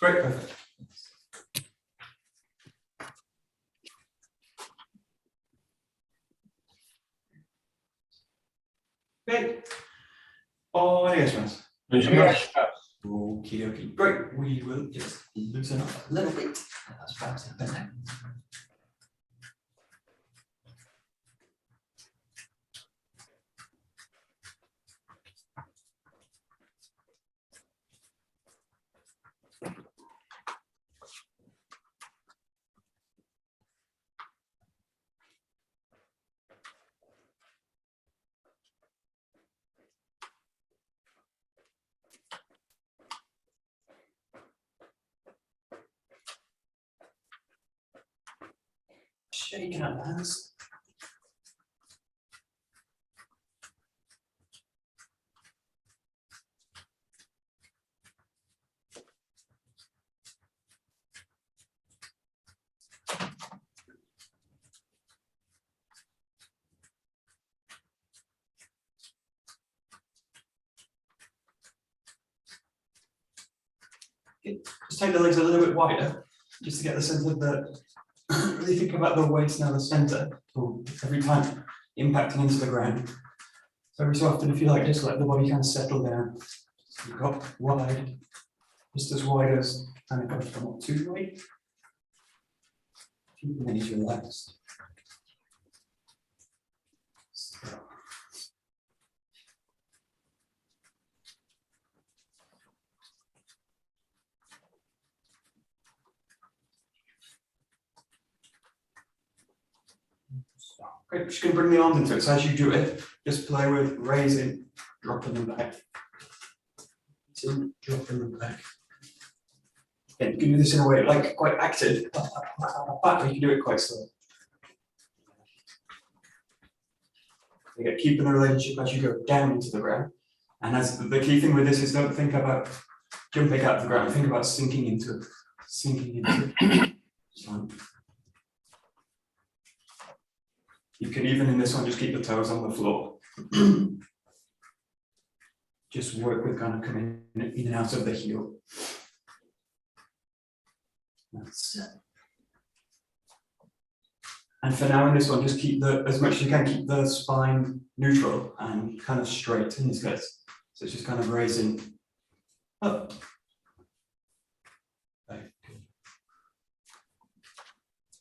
Great, perfect. Okay. Onegaishimasu. Okie dokie. Great. We will just loosen up a little bit. That's perhaps a bit there. Shaking up the hands. Okay. Just take the legs a little bit wider, just to get the sense of the. Really think about the waist now, the center, every time impacting into the ground. So every so often, if you like, just let the body kind of settle down. So you've got wide, just as wide as kind of goes from not too wide. Keep the knees relaxed. So. Great, just going to bring the arms into it. So as you do it, just play with raising, dropping them back. Dropping them back. Again, you can do this in a way like quite active, but you can do it quite slow. Again, keeping the relationship as you go down into the ground. And as the key thing with this is don't think about jumping out of the ground, think about sinking into it. Sinking into it. So, you can even in this one just keep the toes on the floor. Just work with kind of coming in and out of the heel. That's it. And for now in this one, just keep the, as much as you can, keep the spine neutral and kind of straight in this case. So it's just kind of raising up. Right.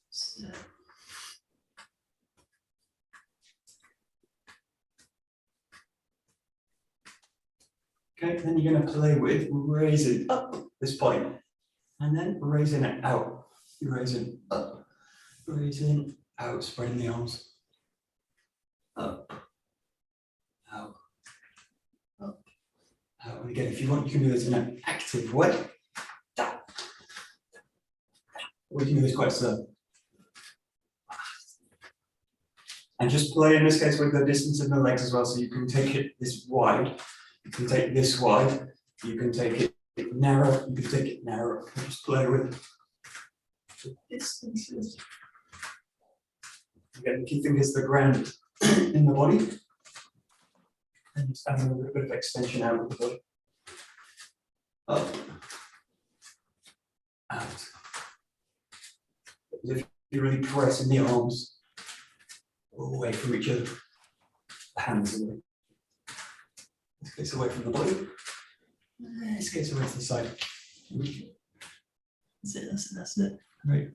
So. Okay, then you're going to play with raising up this point, and then raising it out. You're raising up, raising out, spreading the arms. Up, out, up, out. And again, if you want, you can do this in an active way. Or you can do this quite slow. And just play in this case with the distance of the legs as well, so you can take it this wide. You can take this wide, you can take it narrow, you can take it narrow. Just play with the distances. Again, the key thing is the ground in the body. And just having a little bit of extension out of the body. Up. Out. As if you're really pressing the arms away from each other. The hands away. This gets away from the body. This gets away to the side. That's it, that's it, that's it. Great.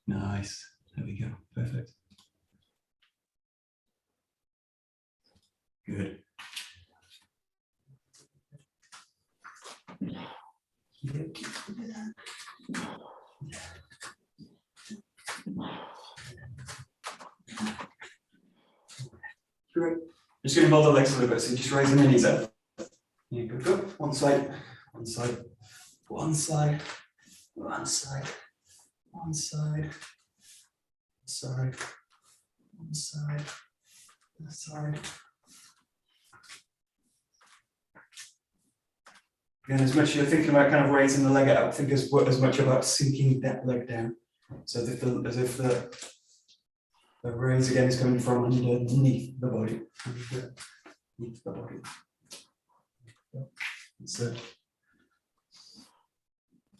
Nice. There we go. Perfect. Good. Great. Just going to hold the legs a little bit, so just raising the knees up. Yeah, good, good. One side, one side, one side, one side, one side, side, one side, one side. Again, as much as you're thinking about kind of raising the leg out, think as much about sinking that leg down. So as if the raise again is coming from underneath the body. Underneath the body. That's it.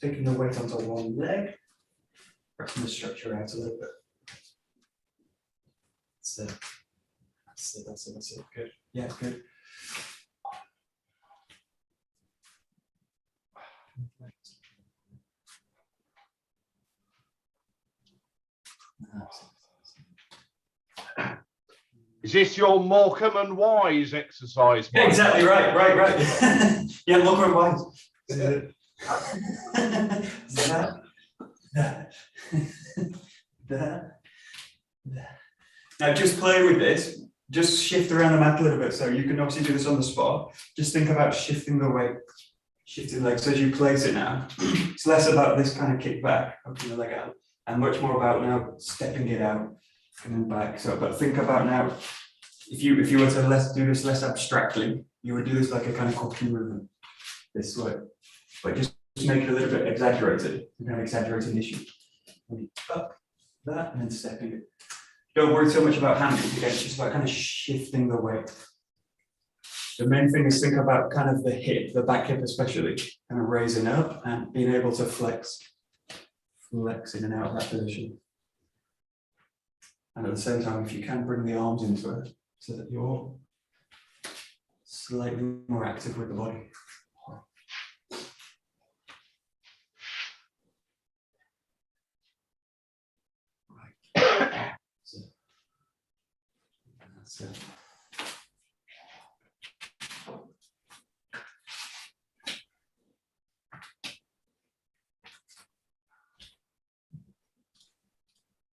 Taking the weight onto one leg, pressing the structure out a little bit. That's it. Good. Yeah, good. Is this your Morecambe and Wise exercise? Yeah, exactly right. Yeah, Morecambe and Wise. Now just play with this. Just shift around the mat a little bit. So you can obviously do this on the spot. Just think about shifting the weight, shifting the leg. So as you place it now, it's less about this kind of kick back, opening the leg out, and much more about now stepping it out, coming back. So, but think about now, if you were to do this less abstractly, you would do this like a kind of cooking movement this way, but just make it a little bit exaggerated, kind of exaggerating issue. Up, that, and then stepping it. Don't worry so much about handling, again, it's just about kind of shifting the weight. The main thing is think about kind of the hip, the back hip especially, kind of raising up and being able to flex in and out of that position. And at the same time, if you can bring the arms into it so that you're slightly more active with the body. That's it.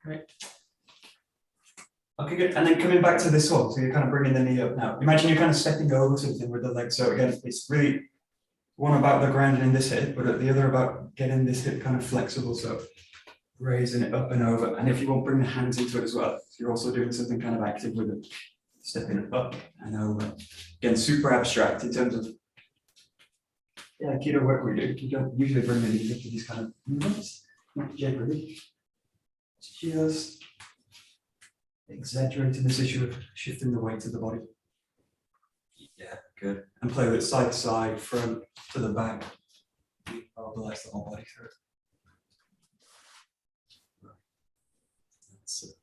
Great. Okay, good. And then coming back to this one, so you're kind of bringing the knee up now. Imagine you're kind of stepping over something with the leg. So again, it's really one about the grounding in this hip, but the other about getting this hip kind of flexible. So raising it up and over. And if you want, bring the hands into it as well. So you're also doing something kind of active with it. Stepping it up and over. Again, super abstract in terms of Aikido work we do. You don't usually bring the knees up to these kind of movements. Not generally. Just exaggerating this issue of shifting the weight of the body. Yeah, good. And play with it side to side, front to the back. Mobilize the whole body through it. That's it.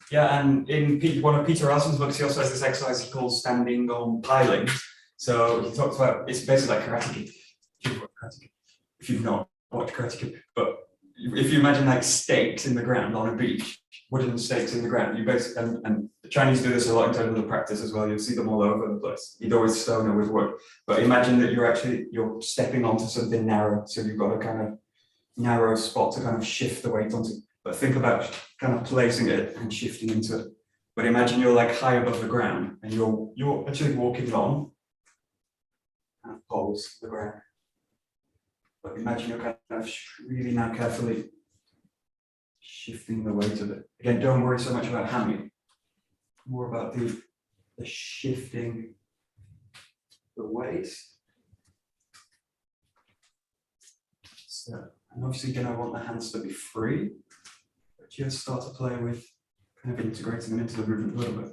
Yeah, and in one of Peter Arson's books, he also has this exercise he calls standing on pilings. So he talks about, it's basically like Karate Kid, if you've not watched Karate Kid, but if you imagine like stakes in the ground on a beach, wooden stakes in the ground, you basically, and the Chinese do this a lot in terms of the practice as well, you'll see them all over the place, either with stone or with wood. But imagine that you're stepping onto something narrow, so you've got a kind of narrow spot to kind of shift the weight onto. But think about kind of placing it and shifting into it. but imagine you're like high above the ground and you're actually walking on poles the ground. But imagine you're kind of really now carefully shifting the weight of it. Again, don't worry so much about hammering, more about the shifting the weight. So, and obviously you're going to want the hands to be free, but just start to play with kind of integrating them into the movement a little bit.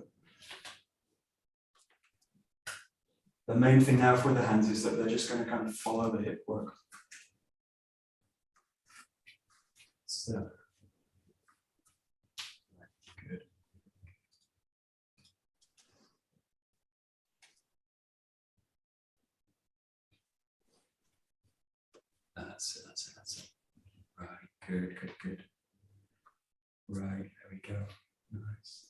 The main thing now for the hands is that they're just going to kind of follow the hip work. So, good. That's it. Right, good. Right, there we go. Nice.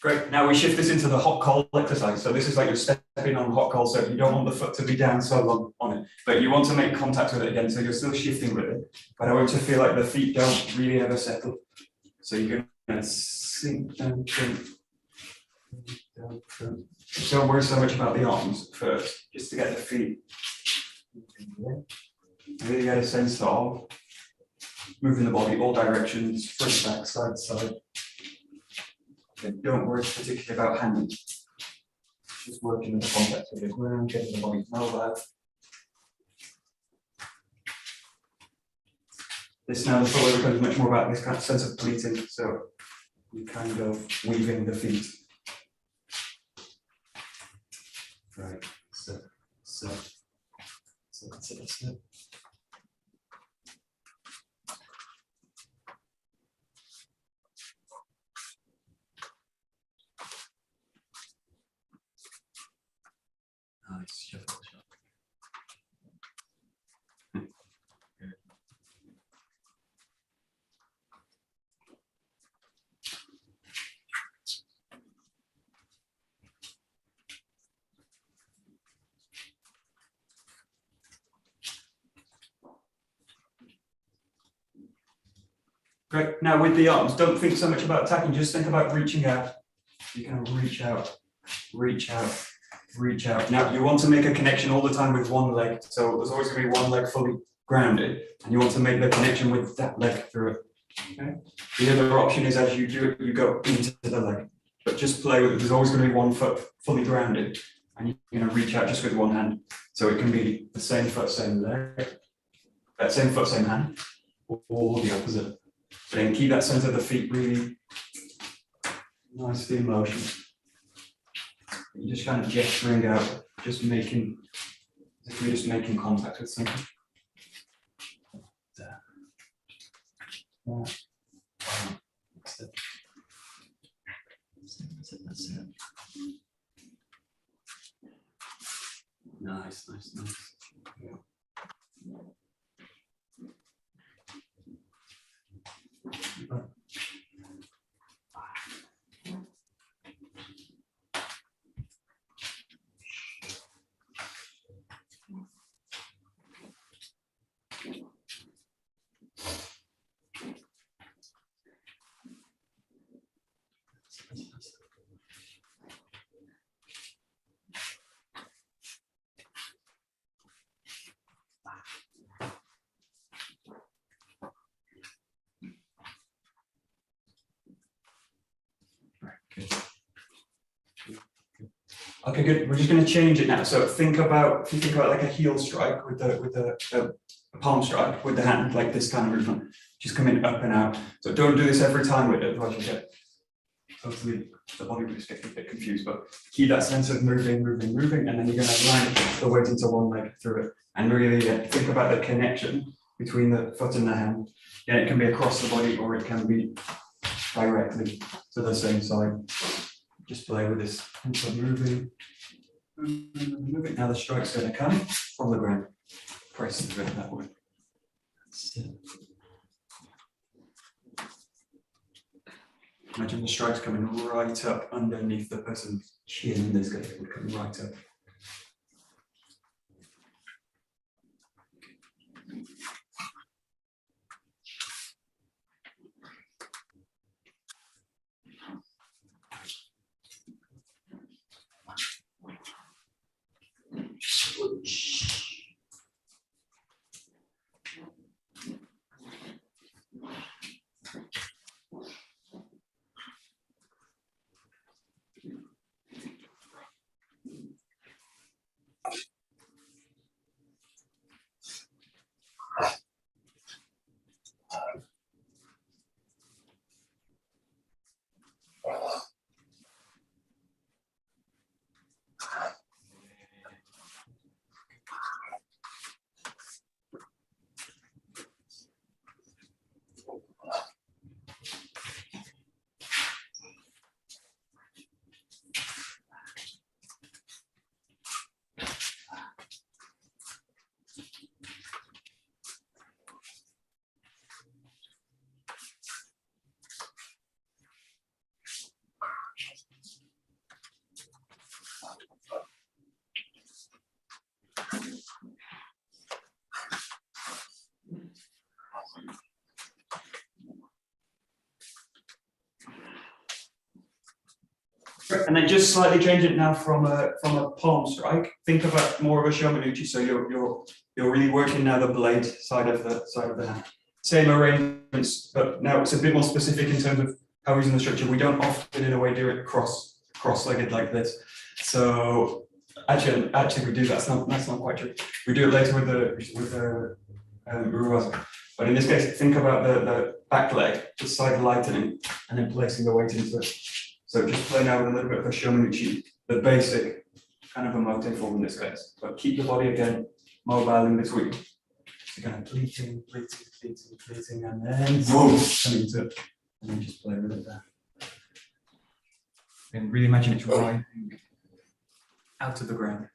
Great. Now we shift this into the hot coal exercise. So this is like you're stepping on hot coal. So you don't want the foot to be down so long on it, but you want to make contact with it again. So you're still shifting with it, but I want you to feel like the feet don't really ever settle. So you're going to sink down. Don't worry so much about the arms first, just to get the feet. Really get a sense of moving the body all directions, front, back, side to side. Okay, don't worry particularly about handling. Just working with the contact with the ground, getting the body mobile. This now the footwear becomes much more about this kind of sense of pleating. So you're kind of weaving the feet. Right. So that's it. Nice, shuffle. Good. Great. Now with the arms, don't think so much about attacking, just think about reaching out. You can reach out, reach out. Reach out. Now you want to make a connection all the time with one leg. So there's always going to be one leg fully grounded, and you want to make the connection with that leg through it. Okay. The other option is as you do it, you go into the leg. But just play with it. There's always going to be one foot fully grounded, and you're going to reach out just with one hand. So it can be the same foot, same leg, same foot, same hand, or the opposite. But then keep that sense of the feet really nicely in motion. You're just kind of gesturing out, just making, as if you're just making contact with something. There. That's it. That's it. Nice. Yeah. Okay, good. We're just going to change it now. So think about like a heel strike with the palm strike with the hand, like this kind of movement, just coming up and out. So don't do this every time with it, otherwise you get totally the body will just get a bit confused. But keep that sense of moving, and then you're going to line the weight into one leg through it, and really think about the connection between the foot and the hand. Yeah, it can be across the body or it can be directly to the same side. Just play with this, moving, Move it. Now the strike's going to come from the ground. Press the grip that way. Imagine the strike's coming right up underneath the person's chin in this case. It would come right up. And then just slightly change it now from a palm strike. Think about more of a 𝒊𝒏𝒈. So you're really working now the blade side of the hand. Same arrangements, but now it's a bit more specific in terms of how we're using the structure. We don't often, in a way, do it cross-legged like this. So actually we do. That's not quite true. We do it later with the 𝒂𝒂𝒏𝒂𝒂𝒂𝒂𝒂𝒂𝒂𝒂𝒂𝒂𝒂𝒂𝒂𝒂 back leg, the side lightening, and then placing the weight into it. So just play now with a little bit of a 𝒊𝒏𝒈, the basic kind of a mote form in this case, but keep the body again mobile in between. So kind of pleating, and then boom, coming into it, and then just play with it there. And really imagine it's rising out of the ground,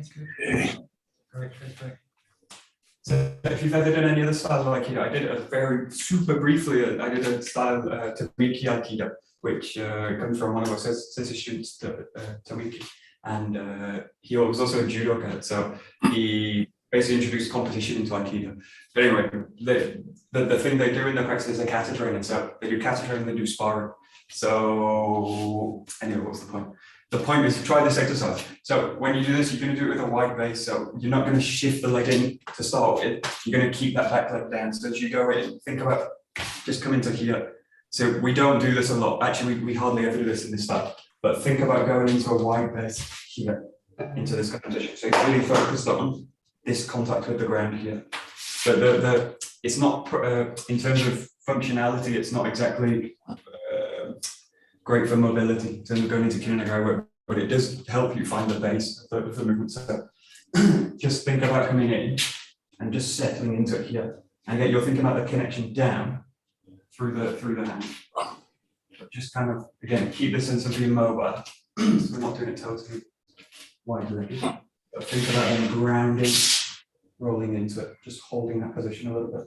Nice. Good. Great. So if you've ever done any other styles of Aikido, I did a very super briefly, I did a style 𝒊𝒏𝒈 Aikido, which comes from one of our sensei students, 𝒊𝒏𝒈, and he was also a judoka, so he basically introduced competition into Aikido. But anyway, the thing they do in the practice is a kata training, so they do kata training, they do sparring. So anyway, what's the point? The point is to try this exercise. So when you do this, you're going to do it with a wide base. So you're not going to shift the leg in to start with. You're going to keep that back leg down. So as you go in, think about just coming to here. So we don't do this a lot. Actually, we hardly ever do this in this style. But think about going into a wide base here, into this kind of position. So it's really focused on this contact with the ground here. So it's not, in terms of functionality, it's not exactly great for mobility in terms of going into Kinanagai work, but it does help you find the base of the movement. So just think about coming in and just settling into it here. And again, you're thinking about the connection down through the hand. But just kind of, again, keep the sense of being mobile. So we're not doing it totally wide-legged. But think about them grounding, rolling into it, just holding that position a little bit.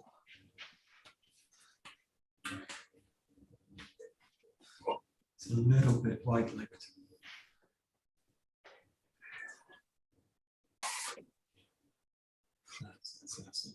It's a little bit wide-legged. That's it.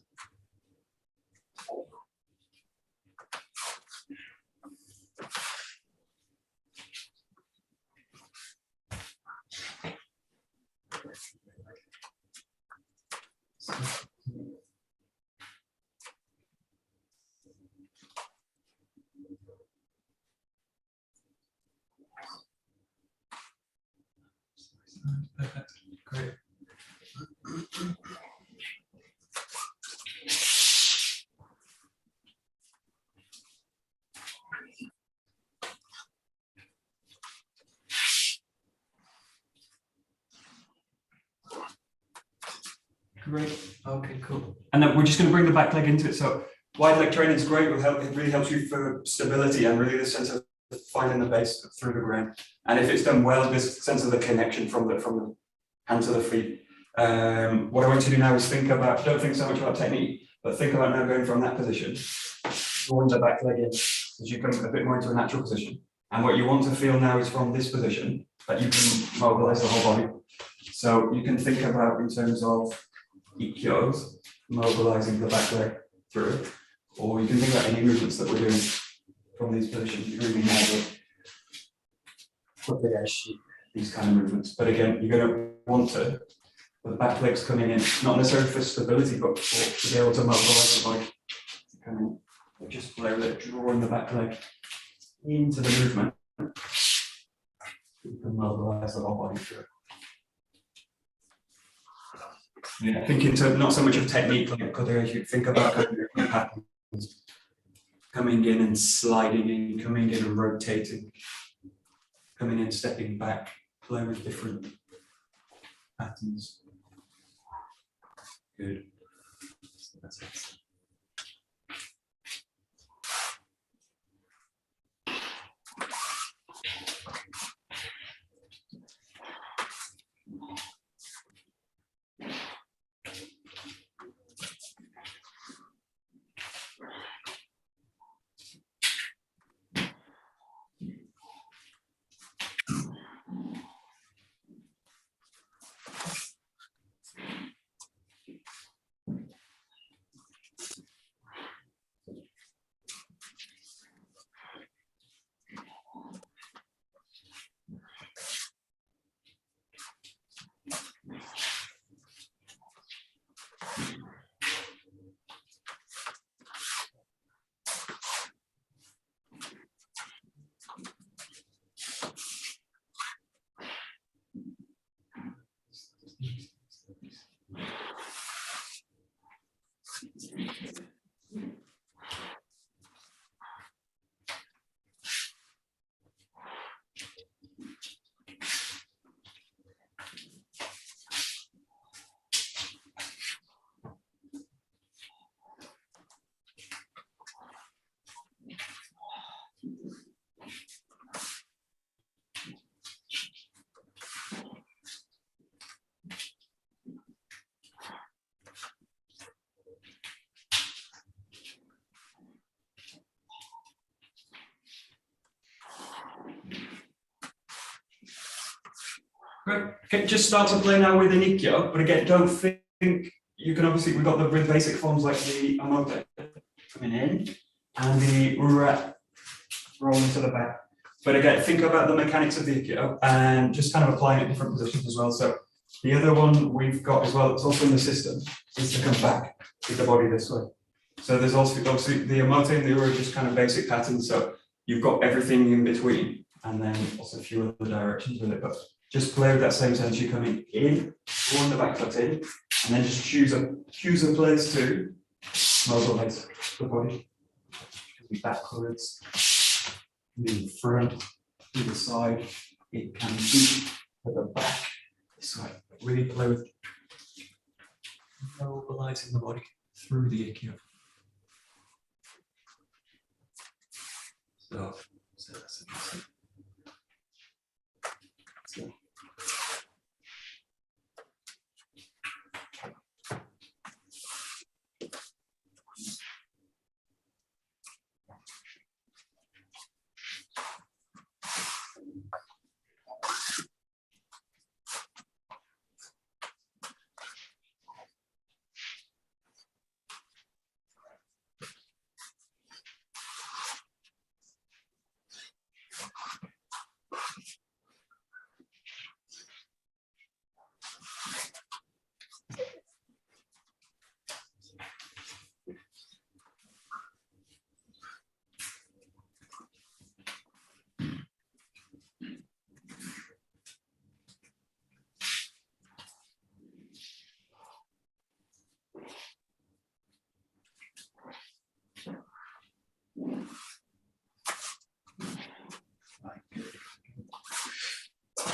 Great. Okay, cool. And then we're just going to bring the back leg into it. So wide leg training is great. It really helps you for stability and really the sense of finding the base through the ground. And if it's done well, this sense of the connection from the hand to the feet. What I want you to do now is think about, don't think so much about technique, but think about now going from that position, drawing the back leg in as you come a bit more into a natural position. And what you want to feel now is from this position that you can mobilize the whole body. So you can think about in terms of 𝒂𝒄𝒄𝒿, mobilizing the back leg through it, or you can think about any movements that we're doing from these positions. You really have these kind of movements. But again, you're going to want to, the back legs coming in, not necessarily for stability, but to be able to mobilize the body. Come in, just play with it, drawing the back leg into the movement. You can mobilize the whole body through it. Yeah, think into not so much of technique, like you think about patterns, coming in and sliding in, coming in and rotating, coming in, stepping back, play with different patterns. Good. That's it. Great. Okay, just start to play now with an 𝒂𝒄𝒄, but again, don't think you can obviously, we've got the really basic forms like the 𝒂𝒂𝒄𝒄 coming in and the 𝒂𝒄𝒄 rolling to the back. But again, think about the mechanics of the 𝒂𝒄𝒄 and just kind of applying it in different positions as well. So the other one we've got as well, it's also in the system, is to come back with the body this way. So there's also obviously the 𝒂𝒂𝒄𝒄 and the 𝒂𝒄𝒄 are just kind of basic patterns. So you've got everything in between and then also a few other directions with it. But just play with that same sense. You're coming in, drawing the back foot in, and then just choose a place to mobilize the body. It can be backwards, in front, to the side. It can be at the back, this way. Really play with mobilizing the body through the 𝒂𝒄𝒄. So that's it.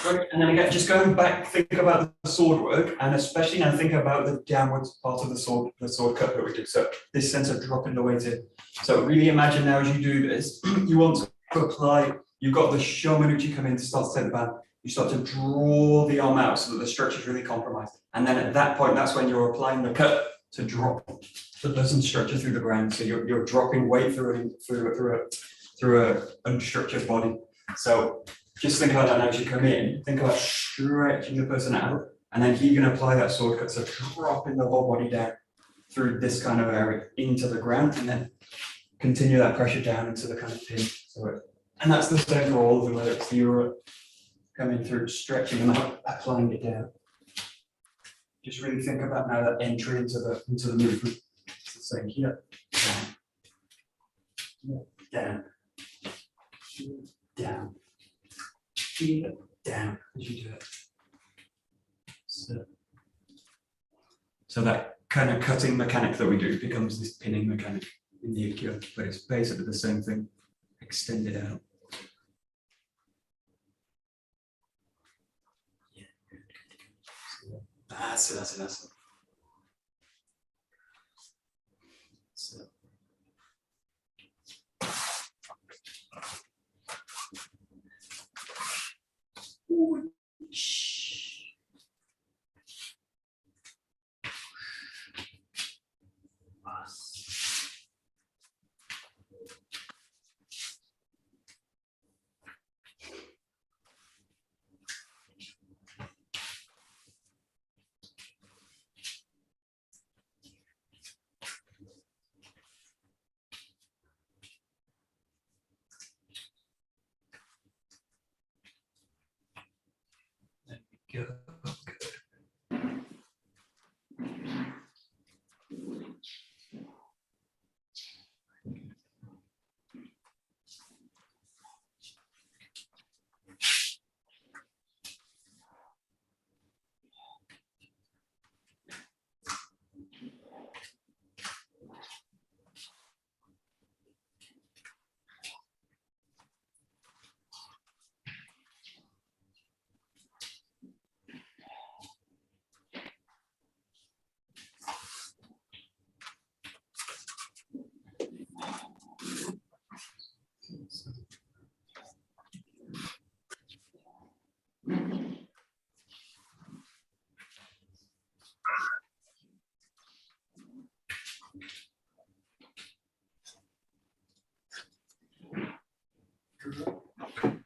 Right, and then again, just going back, think about the sword work, and especially now think about the downwards part of the sword cut that we did. So this sense of dropping the weight in. So really imagine now as you do this, you want to apply, you've got the Shomanuchi come in to start to take the band. You start to draw the arm out so that the structure is really compromised. And then at that point, that's when you're applying the cut to drop the person's structure through the ground. So you're dropping weight through a unstructured body. So just think about that now as you come in, think about stretching the person out, and then you're going to apply that sword cut, so dropping the whole body down through this kind of area into the ground, and then continue that pressure down into the kind of pin. So and that's the same for all of them, whether it's the Euro coming through, stretching them out, applying it down. Just really think about now that entry into the movement. It's the same here, down, down, down as you do it. So that kind of cutting mechanic that we do becomes this pinning mechanic in the Aikido, but it's basically the same thing, extended out. Yeah, good. That's it. So. Good.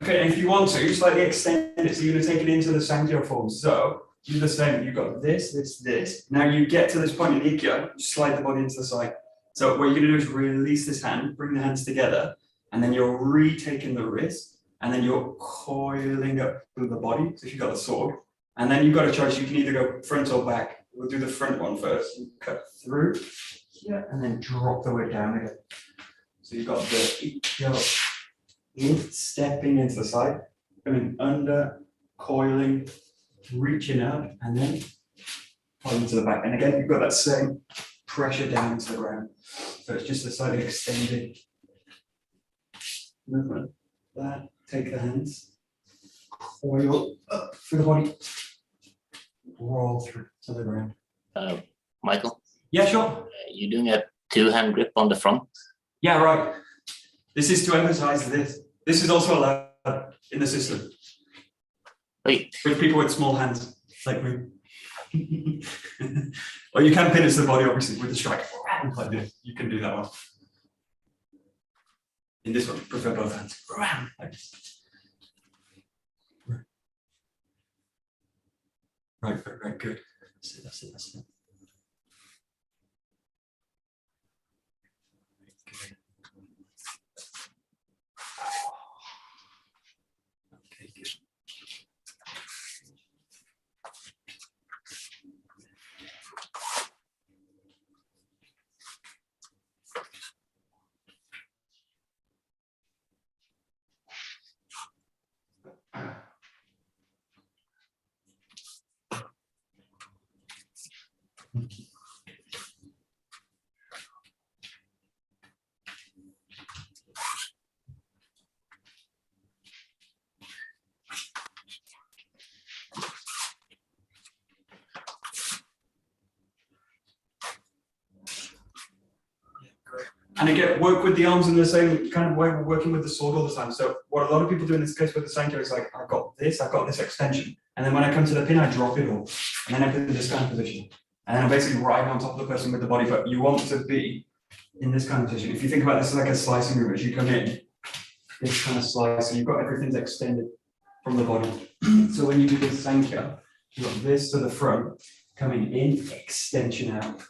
Okay, and if you want to, slightly extend it, so you're going to take it into the Sangyo form. So do the same. You've got this. Now you get to this point in Ikkyo, you slide the body into the side. So what you're going to do is release this hand, bring the hands together, and then you're retaking the wrist, and then you're coiling up through the body. So if you've got the sword, and then you've got a choice. You can either go front or back. We'll do the front one first. You cut through here, and then drop the weight down again. So you've got the Ikkyo. Stepping into the side, coming under, coiling, reaching up, and then pulling to the back. And again, you've got that same pressure down into the ground. So it's just a slightly extended movement. That, take the hands, coil up through the body, roll through to the ground. Michael? Yeah, sure. You're doing a two-hand grip on the front? Yeah, right. This is to emphasize this. This is also allowed in the system. Wait. With people with small hands, like me. Or you can pin it to the body, obviously, with the strike. Like this. You can do that one. In this one, prefer both hands. Like this. Right, good. That's it. And again, work with the arms in the same kind of way we're working with the sword all the time. So what a lot of people do in this case with the Sankyo is like, I've got this extension. And then when I come to the pin, I drop it all. And then I put in this kind of position. And then I'm basically riding on top of the person with the body, but you want to be in this kind of position. If you think about this as like a slicing move, as you come in, this kind of slice, so you've got everything's extended from the body. So when you do this Sankyo, you've got this to the front, coming in, extension out,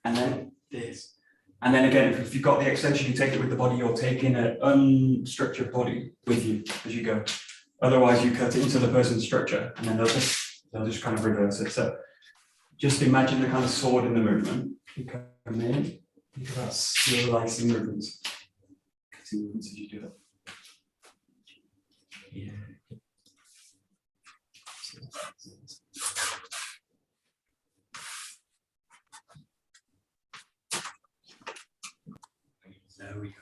and then this. And then again, if you've got the extension, you take it with the body, you're taking an unstructured body with you as you go. Otherwise, you cut it into the person's structure, and then they'll just kind of reverse it. So just imagine the kind of sword in the movement. You come in, think about slicing movements. Cutting movements as you do that. Yeah. There we go.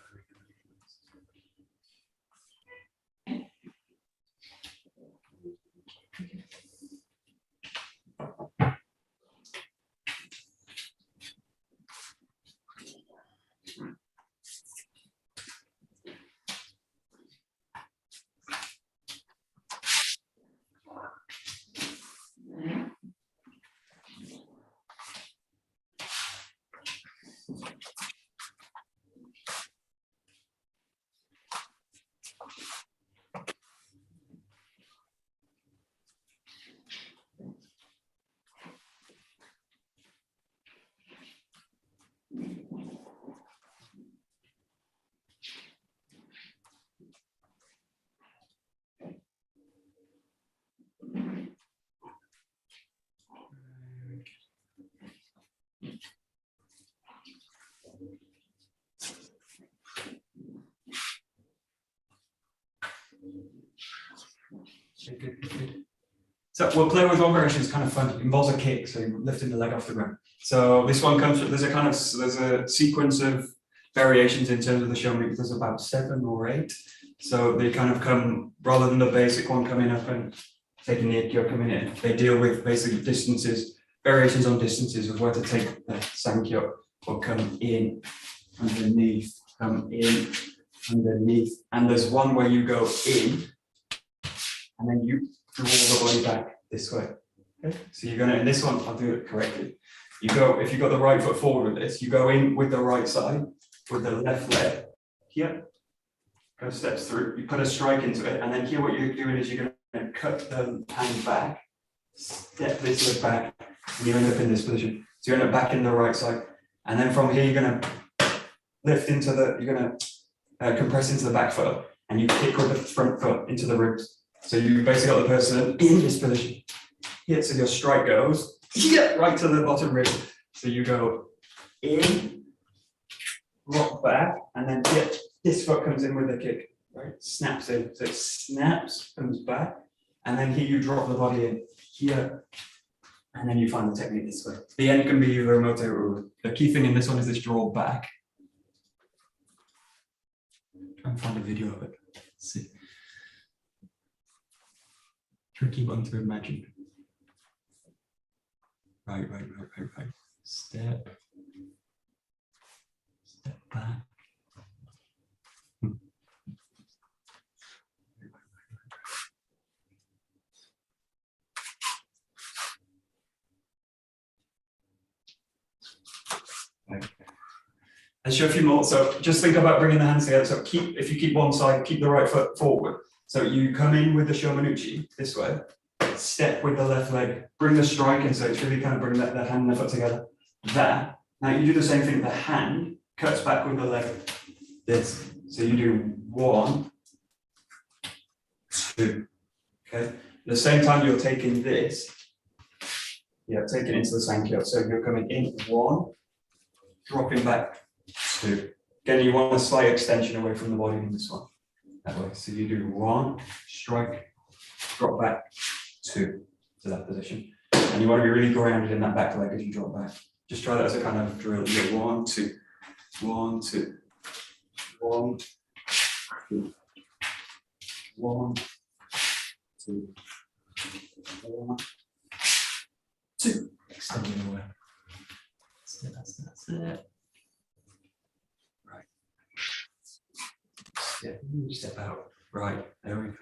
Good. So we'll play with one variation. It's kind of fun. It involves a kick, so you're lifting the leg off the ground. So this one comes. There's a sequence of variations in terms of the show. There's about 7 or 8. So they kind of come rather than the basic one coming up and taking the Aikido coming in. They deal with basically distances, variations on distances of where to take the Sankyo or come in, underneath, come in, underneath. And there's one where you go in. And then you draw the body back this way. Okay? So you're gonna, in this one, I'll do it correctly. You go, if you've got the right foot forward with this, you go in with the right side, with the left leg. Here, go steps through, you put a strike into it, and then here what you're doing is you're gonna cut the hand back, step this leg back, and you end up in this position. So you end up back in the right side. And then from here, you're gonna lift into the, you're gonna compress into the back foot, and you kick with the front foot into the ribs. So you basically got the person in this position. Yeah, so your strike goes right to the bottom rib. So you go in, rock back, and then this foot comes in with the kick, right? Snaps in. So it snaps, comes back, and then here you drop the body in here, and then you find the technique this way. The end can be either remote or the key thing in this one is this draw back. Try and find a video of it. Let's see. Tricky one to imagine. Right. Step back. I'll show a few more. So just think about bringing the hands together. So if you keep one side, keep the right foot forward. So you come in with the shomanuchi this way, step with the left leg, bring the strike in, so it's really kind of bring that hand and the foot together. That. Now you do the same thing, the hand cuts back with the leg, this. So you do 1, 2, okay? At the same time you're taking this, take it into the Sankyo. So you're coming in 1, dropping back 2. Again, you want a slight extension away from the body in this one. That way. So you do 1, strike, drop back, 2 to that position. And you want to be really grounded in that back leg as you drop back. Just try that as a kind of drill. You get 1, 2, 1, 2, 1, 2, 1, 2, 1, 2. Extending away. That's it. Right. Yeah, you step out. Right, there we go.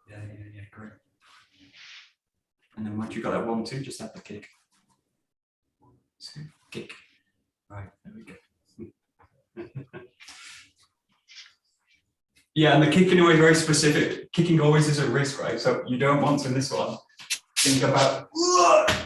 Yeah, great. And then once you got that 1, 2, just have the kick. 1, 2, kick. Right, there we go. Yeah, and the kicking always very specific. Kicking always is a risk, right? So you don't want to in this one think about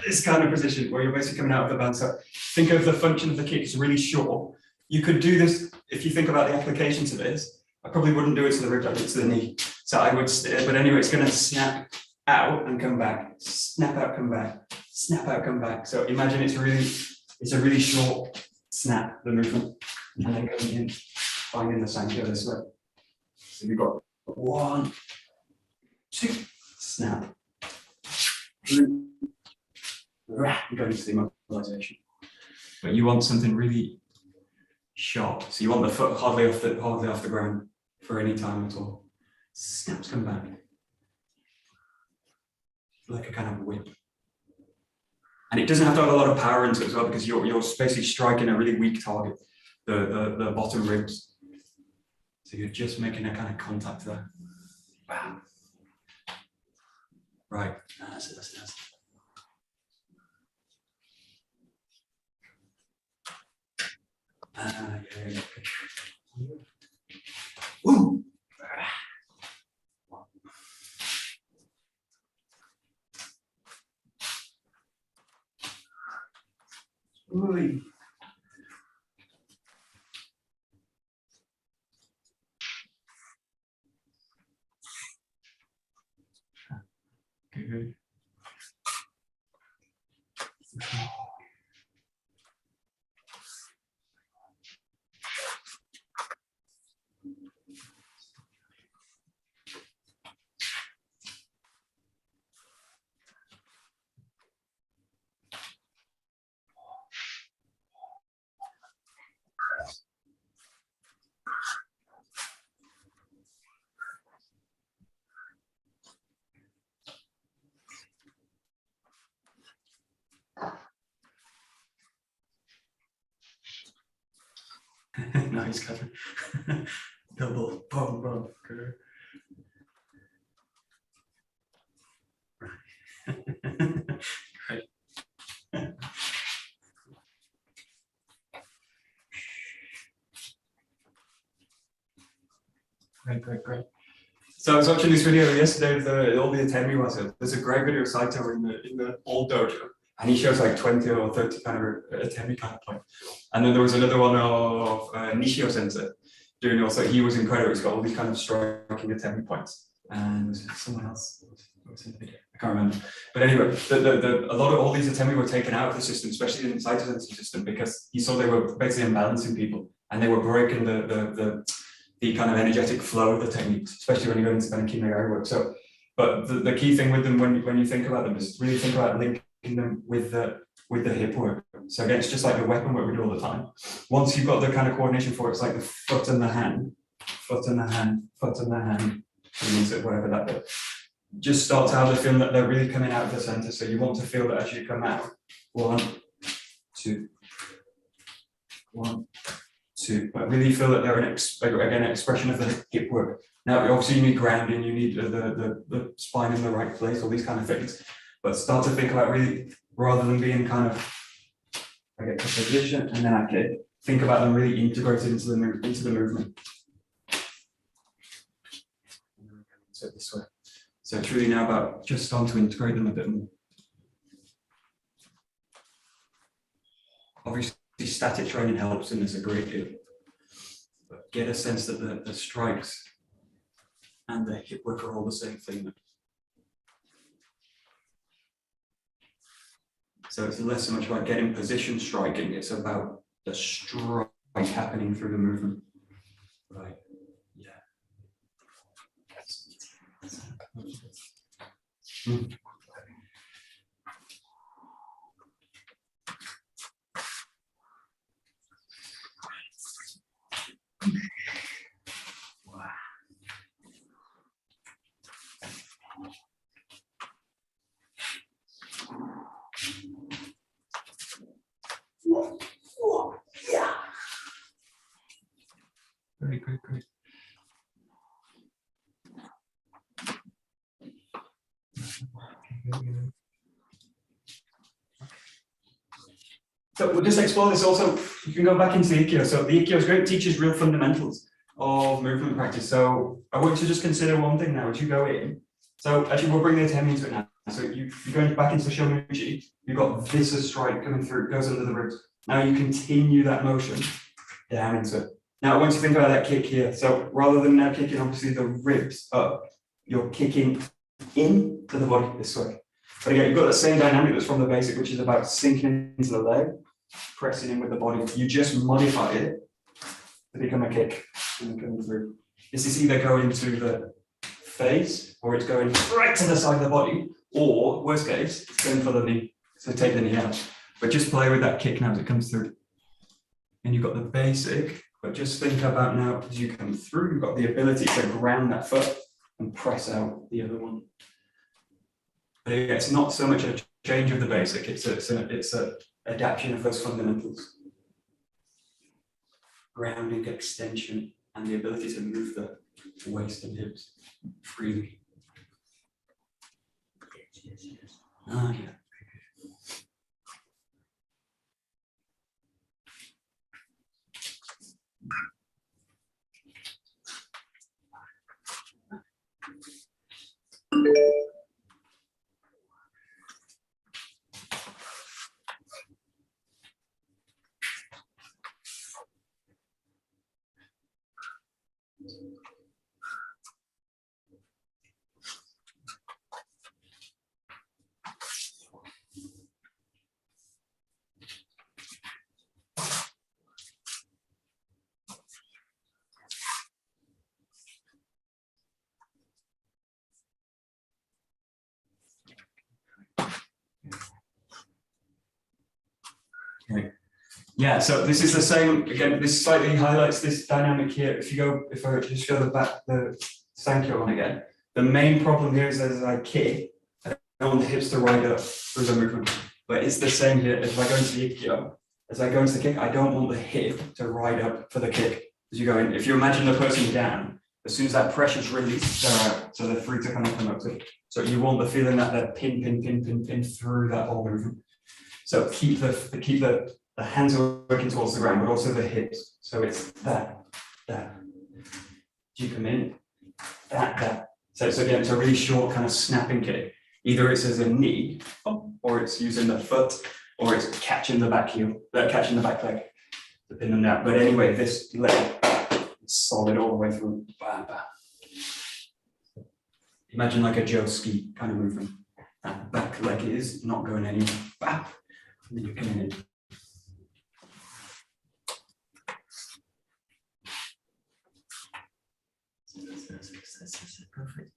this kind of position where you're basically coming out of the band. So think of the function of the kick. It's really short. You could do this if you think about the application to this. I probably wouldn't do it to the rib, I'd do it to the knee. So I would, but anyway, it's going to snap out and come back, snap out, come back, snap out, come back. So imagine it's a really short snap, the movement, and then coming in, finding the Sancho this way. So we've got 1, 2, snap. Going to the immobilization. But you want something really sharp. So you want the foot hardly off the ground for any time at all. Snaps come back. Like a kind of whip. And it doesn't have to have a lot of power into it as well, because you're basically striking a really weak target, the bottom ribs. So you're just making a kind of contact there. Bam. Right. That's it. Yeah. Woo! Ooh. Good. Nice, Kevin. Double, boom, boom. Good. Right. Great. So I was watching this video yesterday of all the 𝒂𝒊𝒂𝒕𝒆𝒃. There's a great video of Saito in the old dojo, and he shows like 20 or 30 kind of 𝒂𝒊𝒂𝒕 kind of point. And then there was another one of Nishio Sensei doing also. He was incredible. He's got all these kind of striking 𝒂𝒊𝒂𝒕 points. And was someone else was in the video. I can't remember. But anyway, a lot of all these 𝒂𝒂𝒕 were taken out of the system, especially in the Saito Sensei system, because he saw they were basically unbalancing people, and they were breaking the kind of energetic flow of the techniques, especially when you go into kind of Kimegai work. So, but the key thing with them when you think about them is really think about linking them with the hip work. So again, it's just like the weapon work we do all the time. Once you've got the kind of coordination for it, it's like the foot and the hand, foot and the hand, foot and the hand, whatever that bit. Just start to have the feeling that they're really coming out of the center. So you want to feel that as you come out. 1, 2, 1, 2, but really feel that they're an expression of the hip work. Now, obviously, you need grounding, you need the spine in the right place, all these kind of things. But start to think about really, rather than being kind of, I get to position and then I kick, think about them really integrated into the movement. So this way. So it's really now about just starting to integrate them a bit more. Obviously, static training helps in this a great deal, but get a sense that the strikes and the hip work are all the same thing. So it's less so much about getting position striking, it's about the strike happening through the movement. Right, yeah. Yeah. Great. So we'll just explore this also. You can go back into the Aikido. So the Aikido is great, teaches real fundamentals of movement practice. So I want you to just consider one thing now as you go in. So actually we'll bring the atemi into it now. So you're going back into Shomuji, you've got visa strike coming through, it goes under the ribs. Now you continue that motion down into it. Now I want you to think about that kick here. So rather than now kicking obviously the ribs up, you're kicking into the body this way. But again, you've got the same dynamic that's from the basic, which is about sinking into the leg, pressing in with the body. You just modify it to become a kick and coming through. This is either going to the face or it's going right to the side of the body, or worst case, it's going for the knee. So take the knee out. But just play with that kick now as it comes through. And you've got the basic, but just think about now as you come through, you've got the ability to ground that foot and press out the other one. But again, it's not so much a change of the basic, it's a adaptation of those fundamentals. Grounding, extension, and the ability to move the waist and hips freely. Yes. Ah, yeah. Okay. Yeah, so this is the same, again, this slightly highlights this dynamic here. If I just go the Sankyo one again, the main problem here is as I kick, I don't want the hips to ride up through the movement. But it's the same here, if I go into the Aikido, as I go into the kick, I don't want the hip to ride up for the kick. As you go in, if you imagine the person down, as soon as that pressure's released, they're out. So they're free to kind of come up to it. So you want the feeling that they're pin through that whole movement. So keep the hands are working towards the ground, but also the hips. So it's that. You come in, that. So again, it's a really short kind of snapping kick. Either it's as a knee, or it's using the foot, or it's catching the back heel, catching the back leg to pin them down. But anyway, this leg is solid all the way through. Bam, bam. Imagine like a 𝒍𝒂𝒕 kind of movement. That back leg is not going anywhere. Bam. And then you're coming in. That's perfect.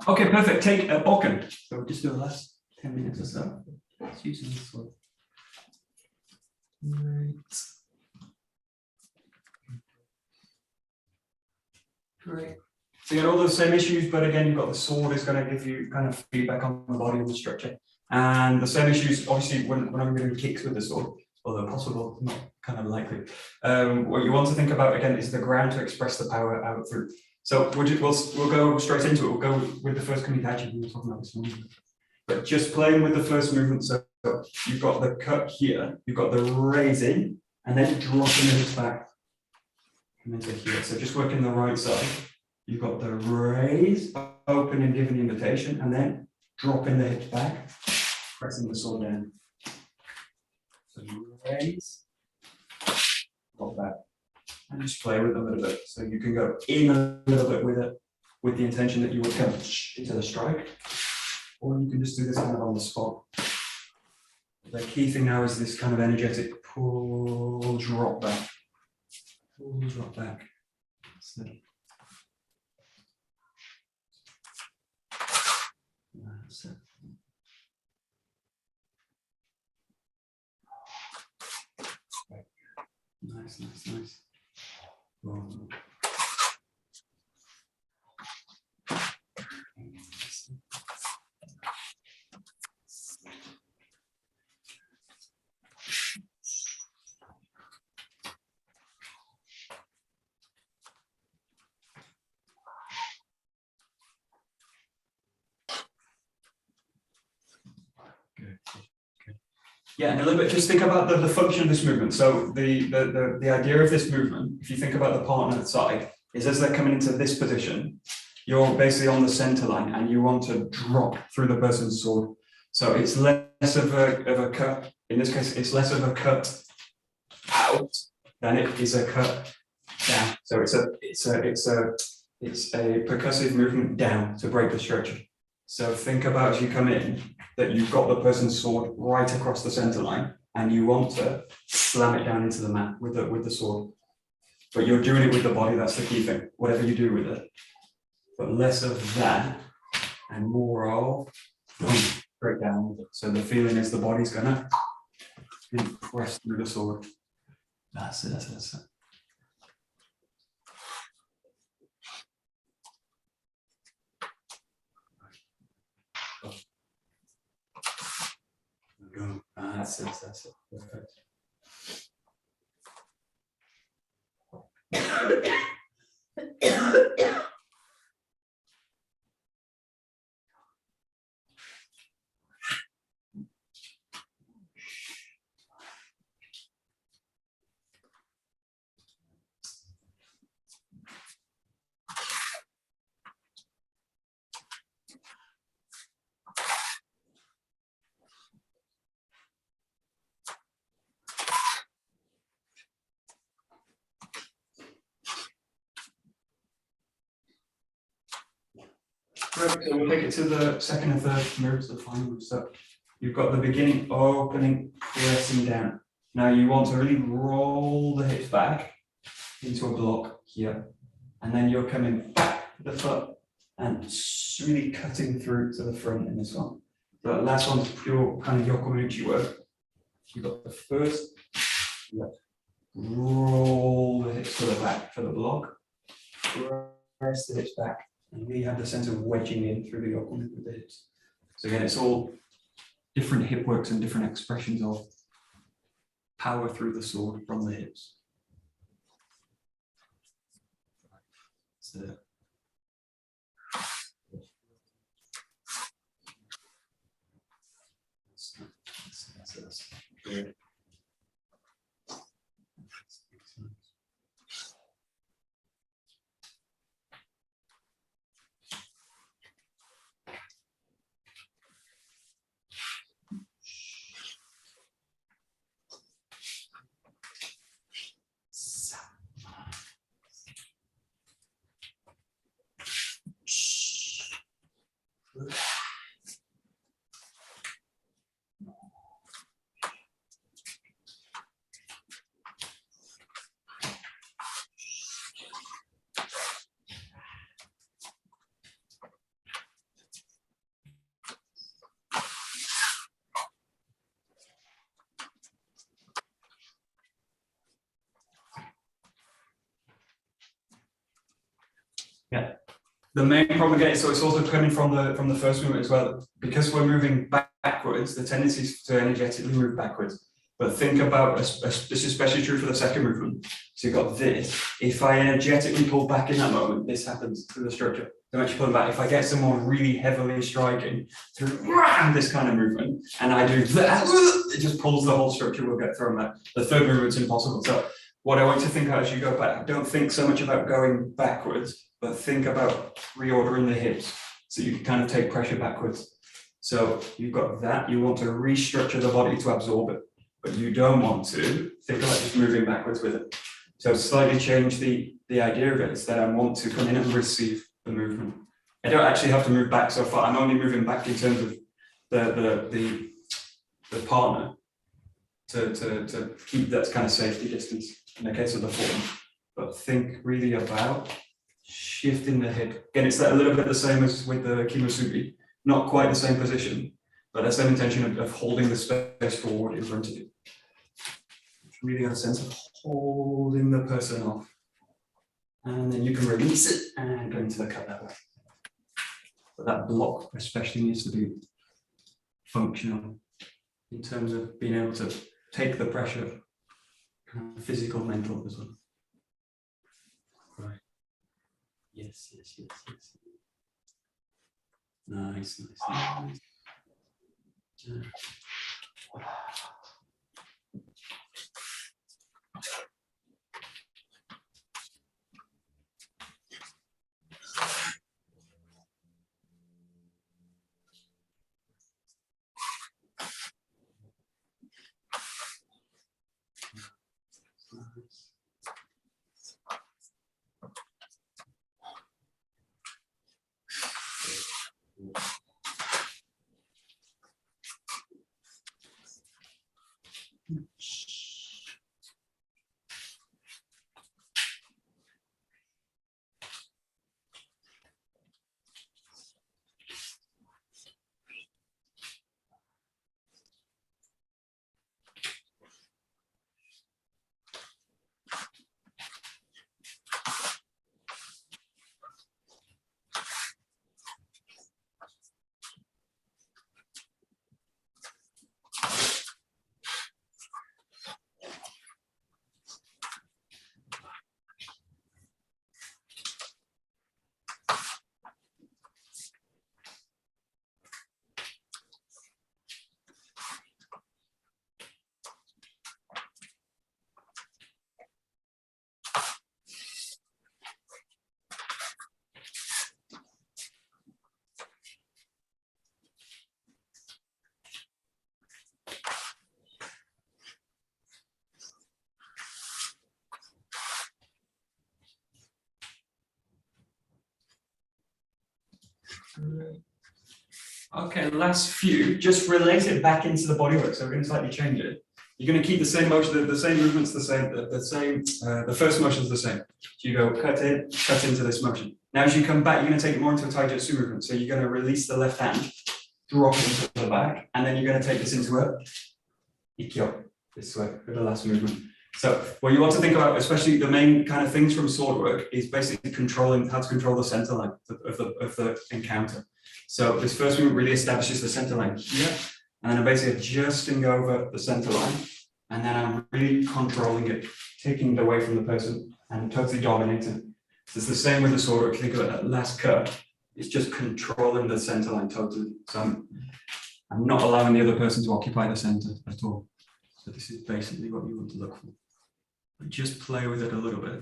Okay, perfect. Take a bokken. So we'll just do the last 10 minutes or so. Let's use this one. Right. Great. So you got all those same issues, but again, you've got the sword is going to give you kind of feedback on the body and the structure. And the same issues, obviously, when I'm doing kicks with the sword, although possible, not kind of likely. What you want to think about again is the ground to express the power out through. So we'll go straight into it. We'll go with the first Kumitachi we were talking about this morning. But just playing with the first movement. So you've got the cut here, you've got the raising, and then dropping the hips back. Come into here. So just working the right side. You've got the raise, open and giving the invitation, and then dropping the hips back, pressing the sword down. So raise, drop back, and just play with it a little bit. So you can go in a little bit with it, with the intention that you would come into the strike, or you can just do this kind of on the spot. The key thing now is this kind of energetic pull, drop back, pull, drop back. So, that's it. Nice, nice, nice. Whoa. Yeah, and a little bit, just think about the function of this movement. So the idea of this movement, if you think about the partner side, is as they're coming into this position, you're basically on the center line and you want to drop through the person's sword. So it's less of a cut. In this case, it's less of a cut out than it is a cut down. So it's a percussive movement down to break the structure. So think about as you come in that you've got the person's sword right across the center line and you want to slam it down into the mat with the sword. But you're doing it with the body, that's the key thing, whatever you do with it. But less of that and more of break down with it. So the feeling is the body's gonna press through the sword. That's it, that's it, that's it. Go. That's it, that's it. Perfect. Right, so we'll take it to the second and third moves, the final move. So you've got the beginning, opening, pressing down. Now you want to really roll the hips back into a block here. And then you're coming back to the foot and really cutting through to the front in this one. The last one's pure kind of yokomichi work. You've got the first, roll the hips to the back for the block, press the hips back. And we have the sense of wedging in through the yokomi with the hips. So again, it's all different hip works and different expressions of power through the sword from the hips. So, that's good. the main problem again, so it's also coming from the first movement as well. Because we're moving backwards, the tendency is to energetically move backwards. But think about, this is especially true for the second movement. So you've got this. If I energetically pull back in that moment, this happens to the structure. So actually pulling back. If I get someone really heavily striking through this kind of movement, and I do that, it just pulls the whole structure, will get thrown back. The third movement's impossible. So what I want you to think about as you go back, don't think so much about going backwards, but think about reordering the hips. So you can kind of take pressure backwards. So you've got that, you want to restructure the body to absorb it, but you don't want to think about just moving backwards with it. So slightly change the idea of it. It's that I want to come in and receive the movement. I don't actually have to move back so far. I'm only moving back in terms of the partner to keep that kind of safety distance in the case of the form. But think really about shifting the hip. Again, it's a little bit the same as with the kimosubi, not quite the same position, but the same intention of holding the space forward in front of you. Really have a sense of holding the person off. And then you can release it and go into the cut that way. But that block especially needs to be functional in terms of being able to take the pressure, kind of physical, mental as well. Right. Yes. Nice. Okay, last few, just relate it back into the bodywork. So we're going to slightly change it. You're going to keep the same motion, the same movements, the first motion is the same. So you go cut in, cut into this motion. Now as you come back, you're going to take it more into a taijutsu movement. So you're going to release the left hand, drop it into the back, and then you're going to take this into a ikkyo, this way, for the last movement. So what you want to think about, especially the main kind of things from sword work, is basically controlling how to control the center line of the encounter. So this first movement really establishes the center line here, and then I'm basically adjusting over the center line, and then I'm really controlling it, taking it away from the person and totally dominating. So it's the same with the sword work. If you think about that last cut, it's just controlling the center line totally. So I'm not allowing the other person to occupy the center at all. So this is basically what you want to look for. But just play with it a little bit.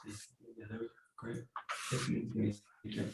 Yeah, there we go. Great. Definitely. Okay.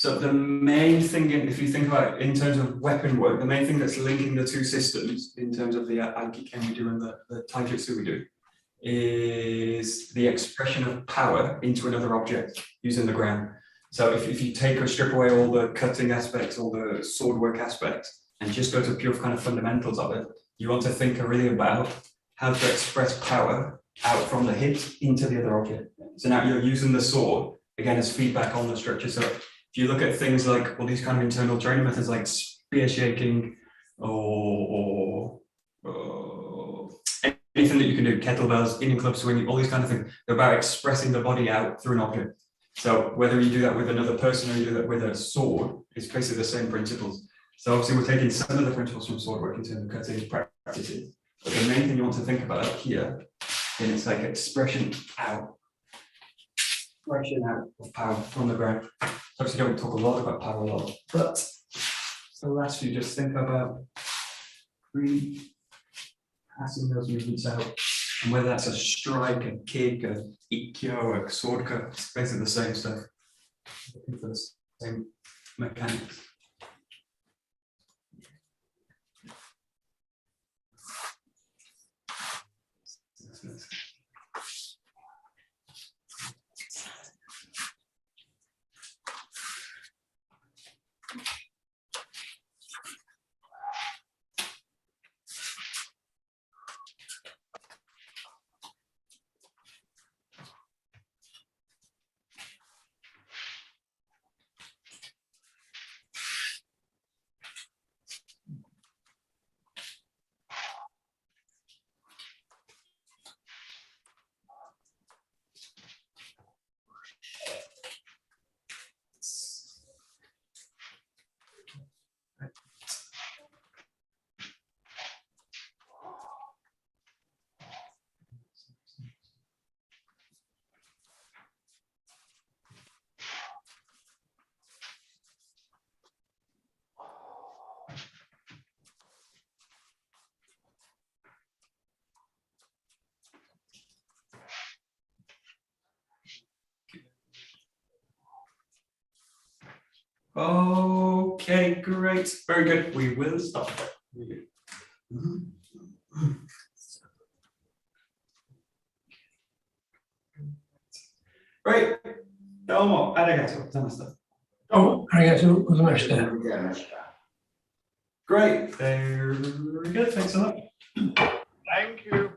So the main thing, if you think about it in terms of weapon work, the main thing that's linking the two systems in terms of the Aikiken we do and the Taijutsu we do is the expression of power into another object using the ground. So if you take or strip away all the cutting aspects, all the sword work aspects, and just go to pure kind of fundamentals of it, you want to think really about how to express power out from the hip into the other object. So now you're using the sword again as feedback on the structure. So if you look at things like all these kind of internal training methods like spear shaking or anything that you can do, kettlebells, Indian club swinging, all these kind of things, they're about expressing the body out through an object. So whether you do that with another person or you do that with a sword, it's basically the same principles. So obviously we're taking some of the principles from sword work into the cutting practices. But the main thing you want to think about here, and it's like expression out of power from the ground. Obviously don't talk a lot about power a lot, but the last few, just think about passing those movements out, and whether that's a strike, a kick, a ikkyo, a sword cut, it's basically the same stuff. Looking for the same mechanics. Okay, great, very good. We will stop there. Great. どうもありがとうございました。どうもありがとうございました。Great, very good. Thanks a lot. Thank you.